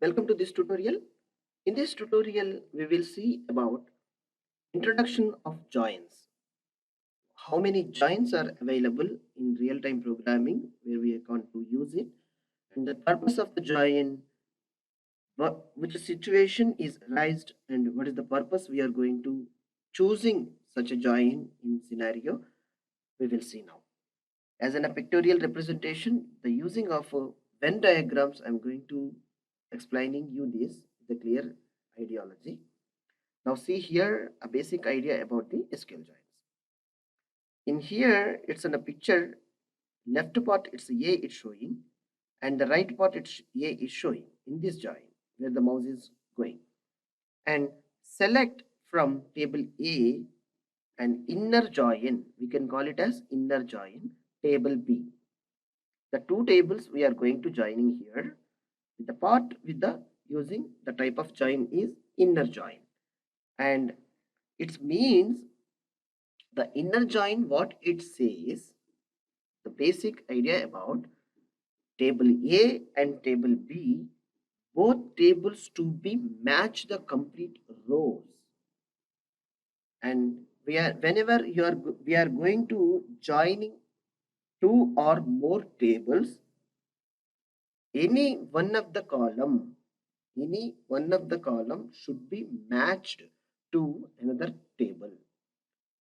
Welcome to this tutorial. In this tutorial, we will see about introduction of joins. How many joins are available in real-time programming where we are going to use it, and the purpose of the join, which situation is raised, and what is the purpose we are going to choosing such a join in scenario. We will see now. As in a pictorial representation, the using of Venn diagrams, I'm going to explaining you this, the clear ideology. Now see here a basic idea about the SQL joins. In here, it's in a picture, left part it's A it's showing, and the right part it's A is showing in this join where the mouse is going. And select from table A an inner join, we can call it as inner join, table B. The two tables we are going to joining here. The part with the using the type of join is inner join, and it means the inner join, what it says, the basic idea about table A and table B, both tables to be match the complete rows. And we are whenever we are going to joining two or more tables, any one of the column should be matched to another table.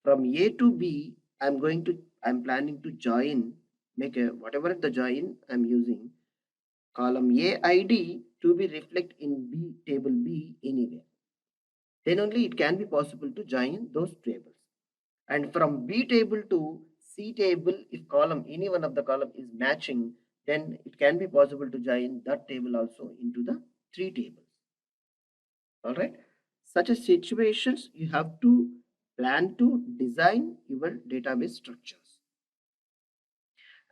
From A to B, I'm planning to join, make a whatever the join I'm using, column A ID to be reflect in B table B anywhere. Then only it can be possible to join those tables. And from B table to C table, if column any one of the column is matching, then it can be possible to join that table also into the three tables. All right. Such a situations you have to plan to design your database structures.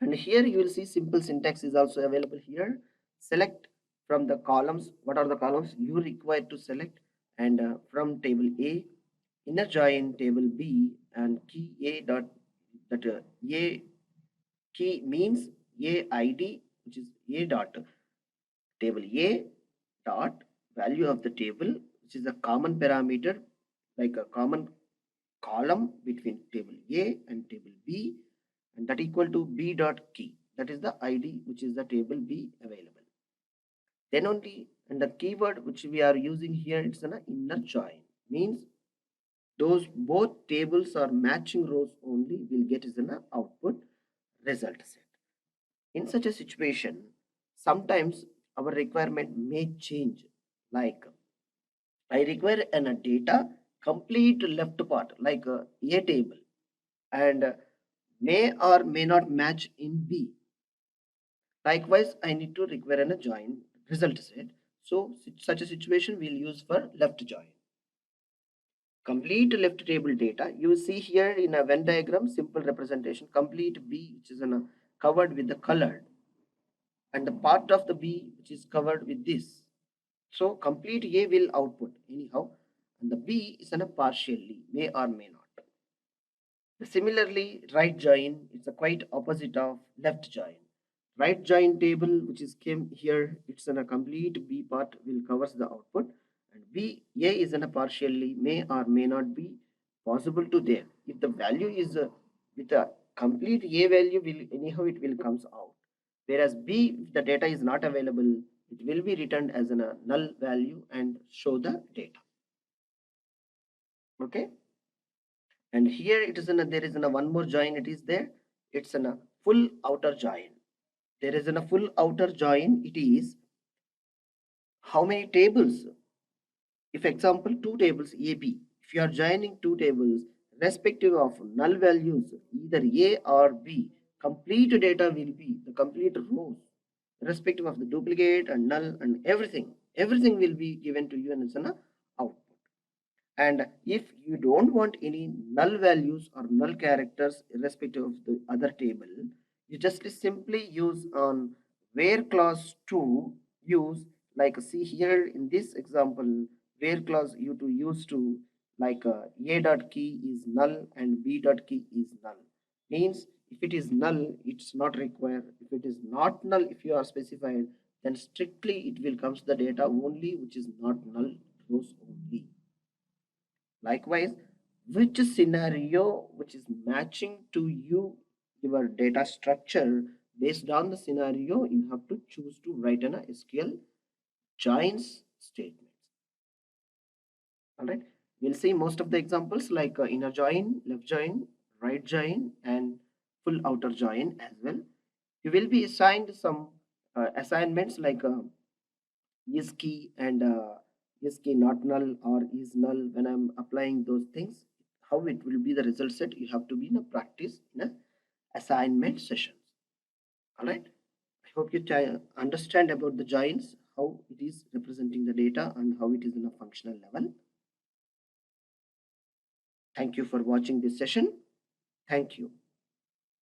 And here you will see simple syntax is also available here. Select from the columns, what are the columns you require to select, and from table A, inner join table B, and key A dot, that A key means A ID, which is A dot table A dot value of the table, which is a common parameter, like a common column between table A and table B, and that equal to B dot key, that is the ID which is the table B available. Then only, and the keyword which we are using here, it's an inner join, means those both tables are matching rows only will get as an output result set. In such a situation, sometimes our requirement may change, like I require a data complete left part like a table, and may or may not match in B. Likewise, I need to require a join result set. So such a situation we'll use for left join. Complete left table data. You see here in a Venn diagram, simple representation, complete B, which is covered with the colored, and the part of the B which is covered with this. So complete A will output anyhow, and the B is a partially, may or may not. Similarly, right join is a quite opposite of left join. Right join table, which is came here, it's in a complete B part will covers the output, and B A is in a partially, may or may not be possible to there. If the value is with a complete A value, will anyhow it will comes out. Whereas B, if the data is not available, it will be returned as a null value and show the data. Okay. And here it is in a, there is in a one more join, it is there, it's in a full outer join. There is in a full outer join, it is how many tables, if example two tables AB, if you are joining two tables respective of null values either A or B, complete data will be the complete rows respective of the duplicate and null and everything will be given to you and it's an output. And if you don't want any null values or null characters irrespective of the other table, you just simply use on where clause to use, like see here in this example, where clause you to use to, like A dot key is null and B dot key is null. Means if it is null, it's not required. If it is not null, if you are specified, then strictly it will comes the data only which is not null rows only. Likewise, which scenario which is matching to you your data structure, based on the scenario you have to choose to write an SQL joins statements. All right, we'll see most of the examples like inner join, left join, right join, and full outer join as well. You will be assigned some assignments like is key and is key not null or is null. When I'm applying those things, how it will be the result set, you have to be in a practice in a assignment sessions. All right, I hope you understand about the joins, how it is representing the data and how it is in a functional level. Thank you for watching this session. Thank you.